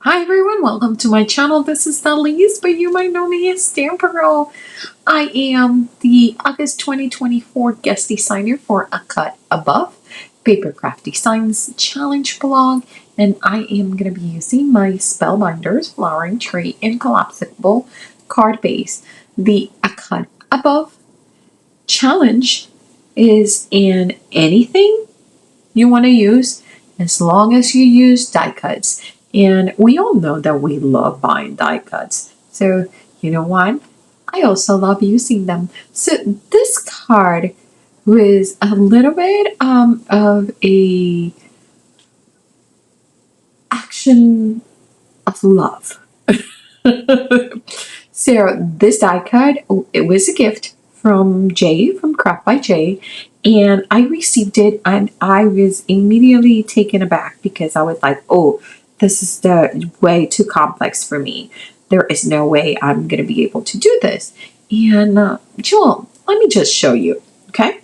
Hi everyone, welcome to my channel. This is the Least, but you might know me as Stamprgrl. I am the August 2024 guest designer for A Cut Above Papercraft Designs Challenge blog, and I am going to be using my Spellbinders Flowering Tree and Collapsible card base. The A Cut Above challenge is in anything you want to use as long as you use die cuts. And we all know that we love buying die cuts. So, you know what? I also love using them. So, this card was a little bit of a action of love. So, this die cut, it was a gift from Jay, from Craft by Jay, and I received it and I was immediately taken aback because I was like, oh, this is the way too complex for me. There is no way I'm going to be able to do this. And Jewel, let me just show you, okay?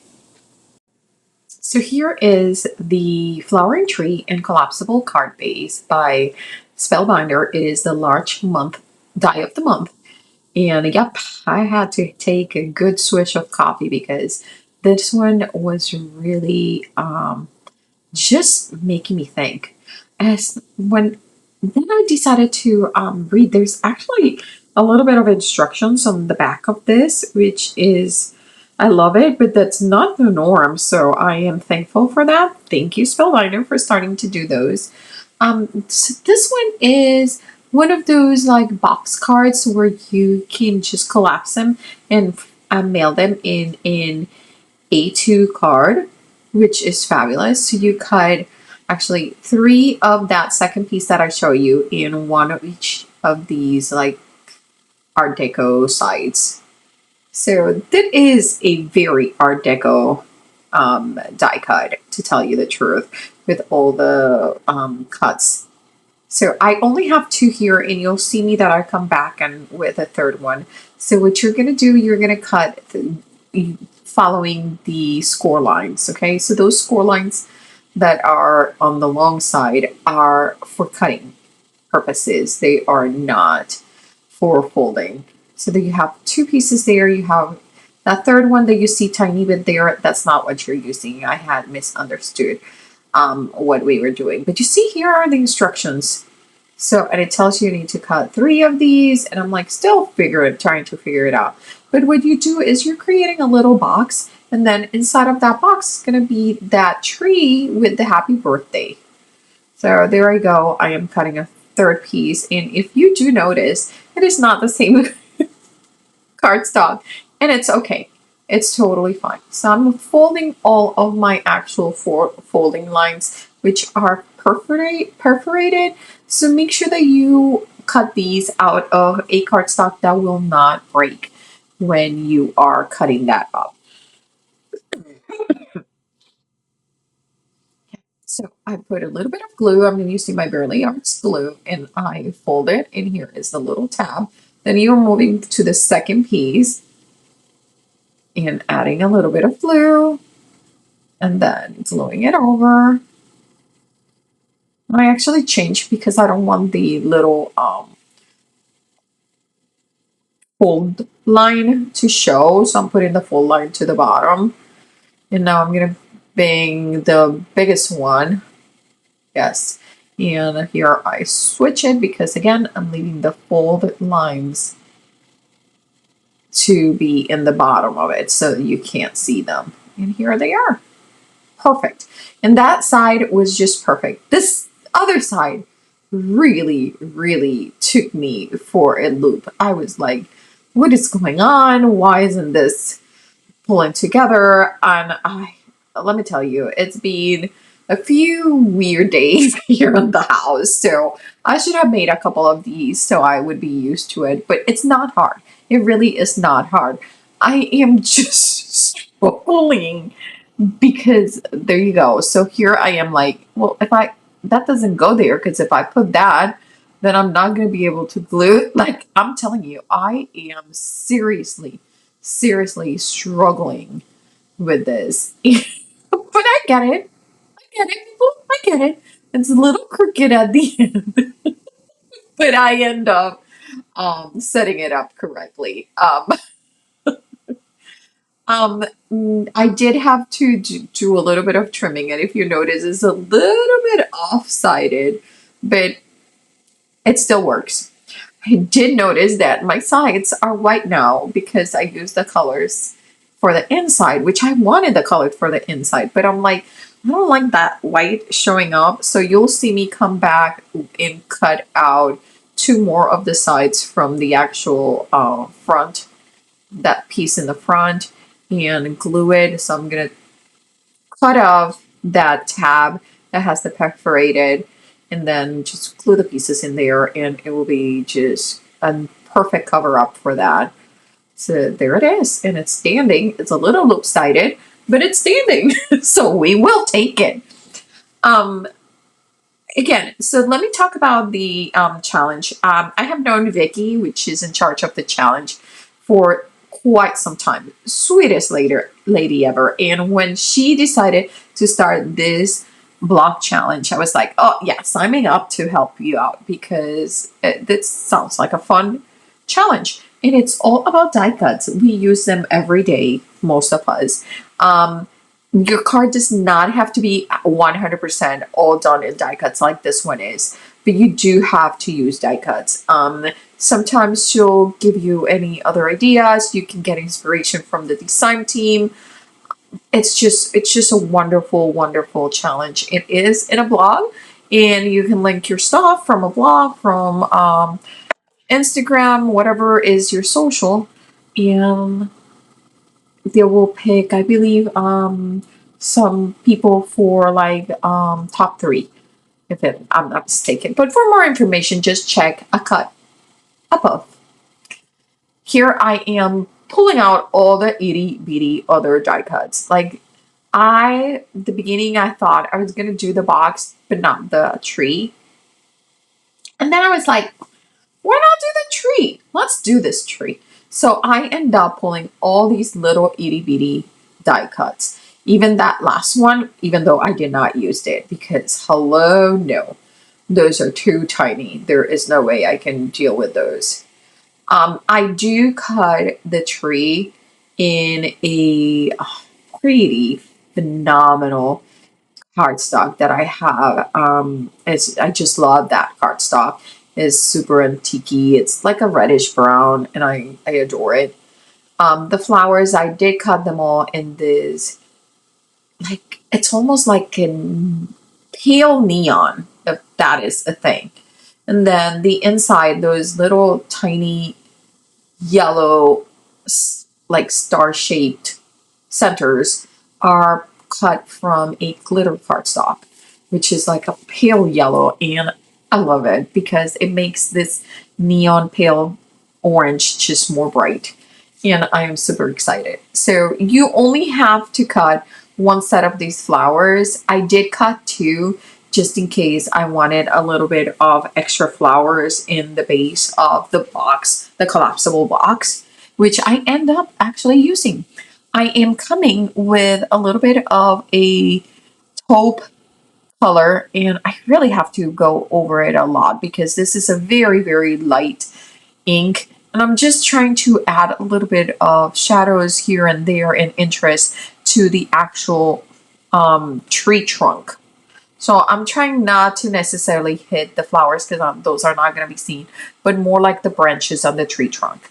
So here is the Flowering Tree and Collapsible card base by Spellbinder. It is the large month die of the month. And yep, I had to take a good switch of coffee because this one was really just making me think. As when then I decided to read, there's actually a little bit of instructions on the back of this, which is I love it, but that's not the norm. So I am thankful for that. Thank you, Spellbinder, for starting to do those. So this one is one of those like box cards where you can just collapse them and mail them in A2 card, which is fabulous. So you cut actually 3 of that second piece that I show you in one of each of these like Art Deco sides. So that is a very Art Deco die cut, to tell you the truth, with all the cuts. So I only have 2 here, and you'll see me that I come back and with a third one. So what you're going to do, you're going to cut following the score lines, okay? So those score lines that are on the long side are for cutting purposes. They are not for folding. So that you have 2 pieces there. You have that third one that you see tiny bit there. That's not what you're using. I had misunderstood what we were doing. But you see, here are the instructions. So, and it tells you need to cut 3 of these, and I'm like still trying to figure it out. But what you do is you're creating a little box, and then inside of that box is going to be that tree with the happy birthday. So there I go. I am cutting a third piece, and if you do notice, it is not the same cardstock, and it's okay. It's totally fine. So I'm folding all of my actual folding lines, which are perforated. So make sure that you cut these out of a cardstock that will not break when you are cutting that up. So I put a little bit of glue. I'm using my Burley Arts glue, and I fold it. And here is the little tab. Then you're moving to the second piece and adding a little bit of glue, and then gluing it over. I actually changed because I don't want the little fold line to show, so I'm putting the fold line to the bottom. And now I'm gonna bang the biggest one. Yes. And here I switch it because again, I'm leaving the fold lines to be in the bottom of it so you can't see them. And here they are. Perfect. And that side was just perfect. This other side really, really took me for a loop. I was like, what is going on? Why isn't this pulling together? And let me tell you, it's been a few weird days here in the house. So I should have made a couple of these so I would be used to it, but it's not hard. It really is not hard. I am just struggling because there you go. So here I am like, well, that doesn't go there, because if I put that, then I'm not going to be able to glue. Like, I'm telling you, I am seriously struggling with this. But I get it. I get it, people. I get it. It's a little crooked at the end. but I end up setting it up correctly. I did have to do a little bit of trimming, and if you notice, it's a little bit off-sided, but it still works. I did notice that my sides are white now because I used the colors for the inside, which I wanted the color for the inside, but I'm like, I don't like that white showing up. So you'll see me come back and cut out two more of the sides from the actual front, that piece in the front, and glue it. So I'm going to cut off that tab that has the perforated and then just glue the pieces in there, and it will be just a perfect cover up for that. So there it is, and it's standing. It's a little loop-sided, but it's standing. So we will take it. Um, Again, so let me talk about the challenge. I have known Vicky, which is in charge of the challenge, for quite some time. Sweetest lady ever. And when she decided to start this block challenge, I was like, oh yeah, sign me up to help you out because this sounds like a fun challenge. And it's all about die cuts. We use them every day, most of us. Your card does not have to be 100% all done in die cuts like this one is, but you do have to use die cuts. Sometimes she'll give you any other ideas. You can get inspiration from the design team. It's just a wonderful, wonderful challenge. It is in a blog, and you can link your stuff from a blog, from Instagram, whatever is your social, and they will pick, I believe, some people for like top three, if I'm not mistaken. But for more information, just check a cut above. Here I am pulling out all the itty bitty other die cuts. Like the beginning, I thought I was gonna do the box, but not the tree. And then I was like, why not do the tree? Let's do this tree. So I end up pulling all these little itty bitty die cuts. Even that last one, even though I did not use it because hello, no, those are too tiny. There is no way I can deal with those. I do cut the tree in a pretty phenomenal cardstock that I have. I just love that cardstock. It's super antique. It's like a reddish brown, and I adore it. The flowers, I did cut them all in this, like, it's almost like a pale neon, if that is a thing. And then the inside, those little tiny yellow, like star-shaped centers are cut from a glitter cardstock, which is like a pale yellow, and I love it because it makes this neon pale orange just more bright, and I am super excited. So you only have to cut one set of these flowers. I did cut two just in case I wanted a little bit of extra flowers in the base of the box, the collapsible box, which I end up actually using. I am coming with a little bit of a taupe color, and I really have to go over it a lot because this is a very, very light ink, and I'm just trying to add a little bit of shadows here and there and interest to the actual tree trunk. So I'm trying not to necessarily hit the flowers because those are not going to be seen, but more like the branches on the tree trunk.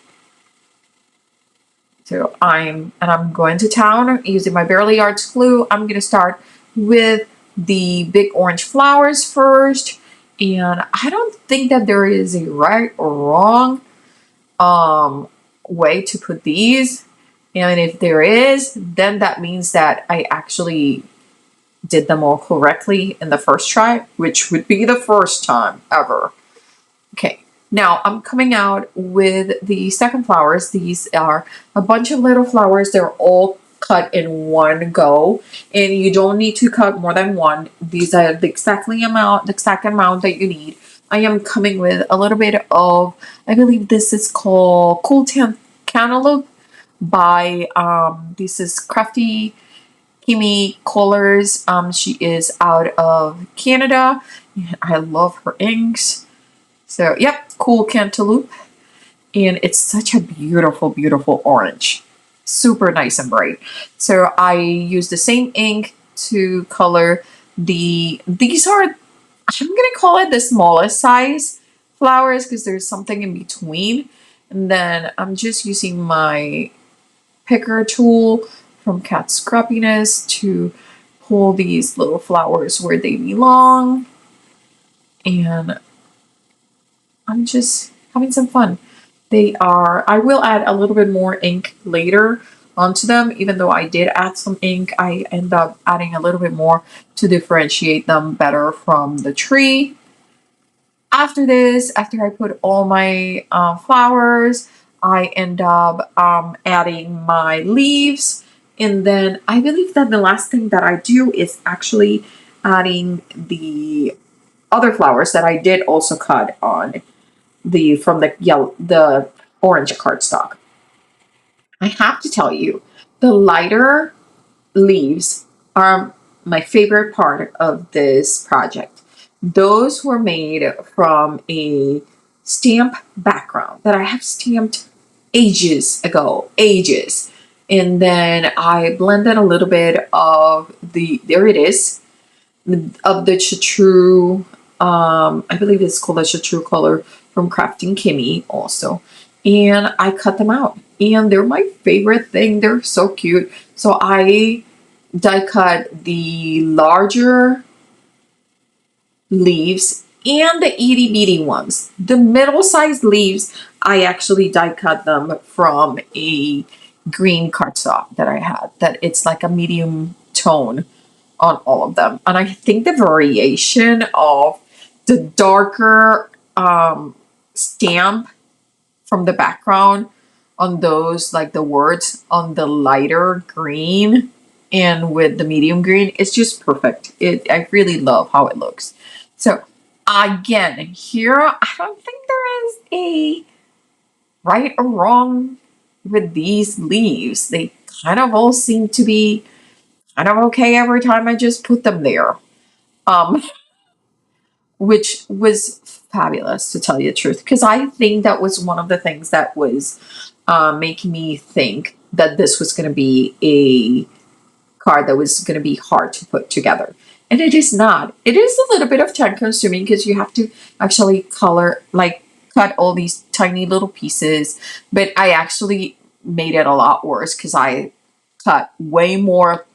So I'm going to town using my Barely Arts glue. I'm going to start with the big orange flowers first, and I don't think that there is a right or wrong way to put these. And if there is, then that means that I actually did them all correctly in the first try, which would be the first time ever. Okay, now I'm coming out with the second flowers. These are a bunch of little flowers. They're all cut in one go, and you don't need to cut more than one. These are the exact amount that you need. I am coming with a little bit of, I believe this is called Cool Cantaloupe by, this is Crafty Kimi Colors. She is out of Canada. I love her inks. So, yep, cool cantaloupe. And it's such a beautiful, beautiful orange. Super nice and bright. So I use the same ink to color these are, I'm gonna call it the smallest size flowers because there's something in between. And then I'm just using my picker tool from Cat Scrubbiness to pull these little flowers where they belong. And I'm just having some fun. I will add a little bit more ink later onto them. Even though I did add some ink, I end up adding a little bit more to differentiate them better from the tree. After this, after I put all my flowers, I end up adding my leaves. And then I believe that the last thing that I do is actually adding the other flowers that I did also cut on from the orange cardstock. I have to tell you, the lighter leaves are my favorite part of this project. Those were made from a stamp background that I have stamped ages ago, ages. And then I blended a little bit of there it is, of the chartreuse. I believe it's called a chartreuse color from Crafting Kimmy also. And I cut them out. And they're my favorite thing. They're so cute. So I die cut the larger leaves and the itty bitty ones. The middle sized leaves, I actually die cut them from a green cardstock that I had. That it's like a medium tone on all of them. And I think the variation of the darker stamp from the background on those, like the words on the lighter green and with the medium green, it's just perfect. I really love how it looks. So again, here, I don't think there is a right or wrong with these leaves. They kind of all seem to be kind of okay every time I just put them there. Um, which was fabulous to tell you the truth, because I think that was one of the things that was making me think that this was going to be a card that was going to be hard to put together. And it is not. It is a little bit of time consuming because you have to actually color, like cut all these tiny little pieces. But I actually made it a lot worse because I cut way more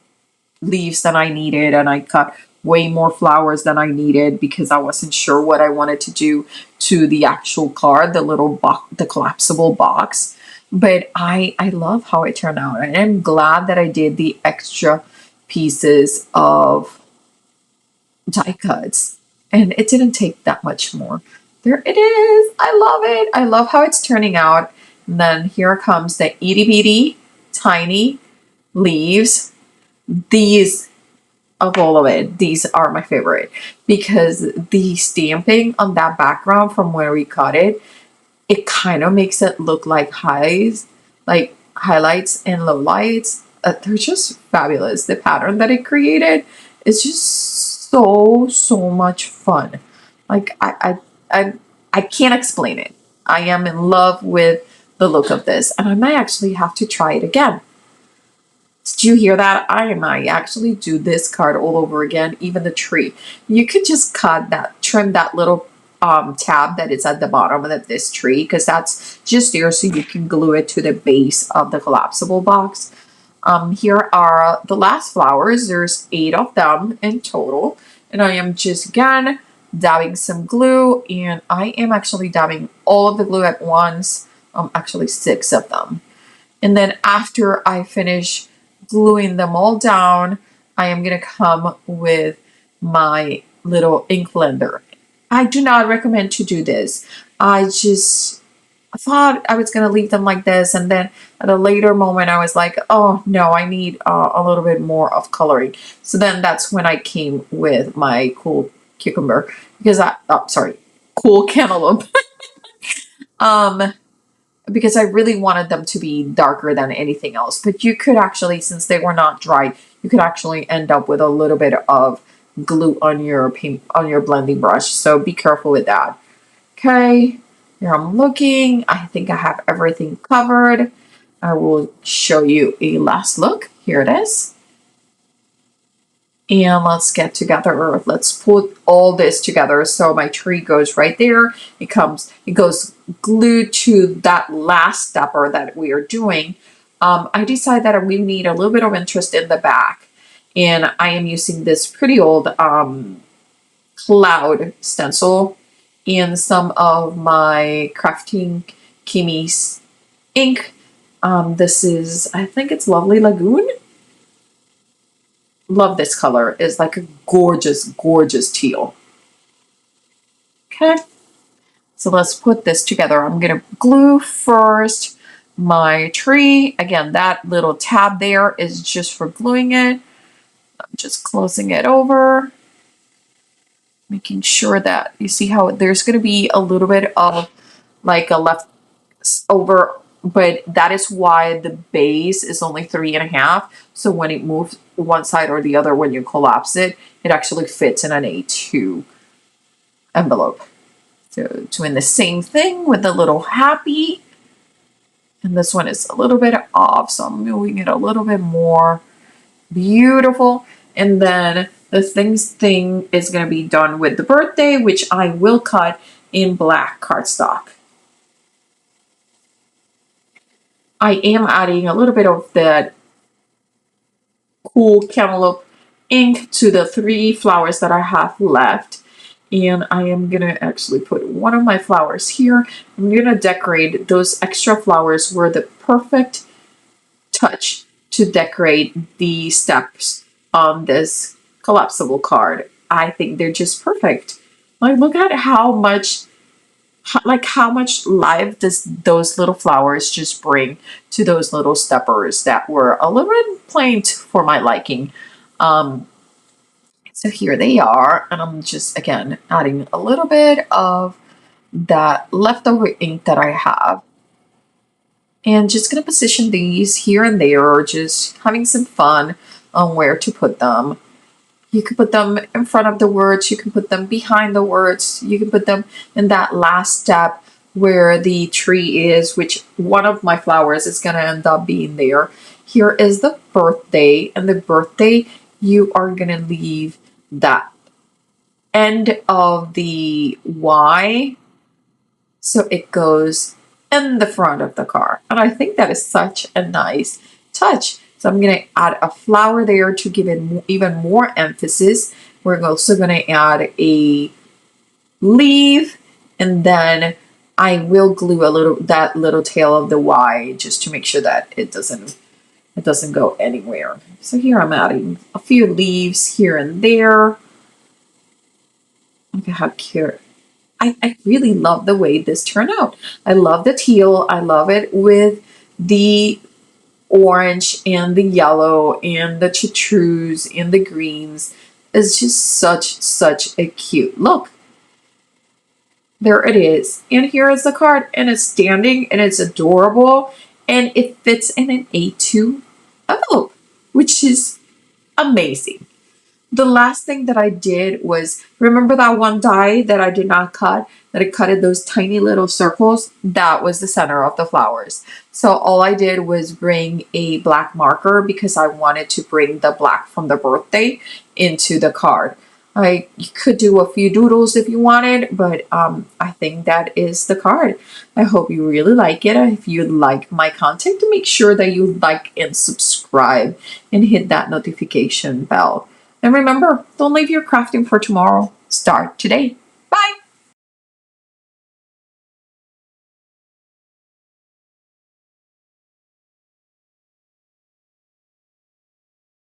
leaves than I needed, and I cut way more flowers than I needed because I wasn't sure what I wanted to do to the actual card, the little box, the collapsible box. But I love how it turned out, and I'm glad that I did the extra pieces of die cuts, and it didn't take that much more. There it is. I love it. I love how it's turning out. And then here comes the itty bitty tiny leaves. These, of all of it, these are my favorite because the stamping on that background from where we cut it, it kind of makes it look like highs, like highlights and lowlights. They're just fabulous. The pattern that it created is just so much fun. Like I can't explain it. I am in love with the look of this, and I might actually have to try it again. Did you hear that? I might actually do this card all over again, even the tree. You could just trim that little tab that is at the bottom of this tree, because that's just there so you can glue it to the base of the collapsible box. Here are the last flowers. There's 8 of them in total. And I am just, again, dabbing some glue. And I am actually dabbing all of the glue at once. Actually 6 of them. And then after I finish gluing them all down, I am going to come with my little ink blender. I do not recommend to do this. I thought I was going to leave them like this, and then at a later moment I was like, oh no, I need a little bit more of coloring. So then that's when I came with my cool cucumber, because cool cantaloupe. Because I really wanted them to be darker than anything else. But you could actually, since they were not dry, you could actually end up with a little bit of glue on your blending brush. So be careful with that. Okay, here I'm looking. I think I have everything covered. I will show you a last look. Here it is. And let's get together. Let's put all this together. So my tree goes right there. It goes glued to that last stepper that we are doing. I decided that we need a little bit of interest in the back. And I am using this pretty old cloud stencil in some of my crafting Kimmy's ink. This is, I think it's Lovely Lagoon. Love this color. It's like a gorgeous, gorgeous teal. Okay, so let's put this together. I'm gonna glue first my tree. Again, that little tab there is just for gluing it. I'm just closing it over, making sure that you see how there's gonna be a little bit of like a left over, but that is why the base is only 3.5. So when it moves one side or the other, when you collapse it, it actually fits in an A2 envelope. So doing the same thing with the little happy. And this one is a little bit off, so I'm moving it a little bit more. Beautiful. And then the thing is going to be done with the birthday, which I will cut in black cardstock. I am adding a little bit of that cool cantaloupe ink to the 3 flowers that I have left. And I am going to actually put one of my flowers here. I'm going to decorate those extra flowers were the perfect touch to decorate the steps on this collapsible card. I think they're just perfect. Like, look at how much life those little flowers just bring to those little steppers that were a little bit plain for my liking. So here they are, and I'm just, again, adding a little bit of that leftover ink that I have. And just going to position these here and there, just having some fun on where to put them. You can put them in front of the words, you can put them behind the words, you can put them in that last step where the tree is, which one of my flowers is going to end up being there. Here is the birthday, and the birthday, you are going to leave that end of the Y so it goes in the front of the card. And I think that is such a nice touch. So I'm going to add a flower there to give it even more emphasis. We're also going to add a leaf, and then I will glue that little tail of the Y just to make sure that it doesn't go anywhere. So here I'm adding a few leaves here and there. Look at how cute. I really love the way this turned out. I love the teal. I love it with the orange and the yellow and the chartreuse and the greens. It's just such a cute look. There it is. And here is the card, and it's standing, and it's adorable, and it fits in an A2 envelope, which is amazing. The last thing that I did was, remember that one die that I did not cut, that I cut in those tiny little circles? That was the center of the flowers. So all I did was bring a black marker because I wanted to bring the black from the birthday into the card. You could do a few doodles if you wanted, but I think that is the card. I hope you really like it. If you like my content, make sure that you like and subscribe and hit that notification bell. And remember, don't leave your crafting for tomorrow. Start today.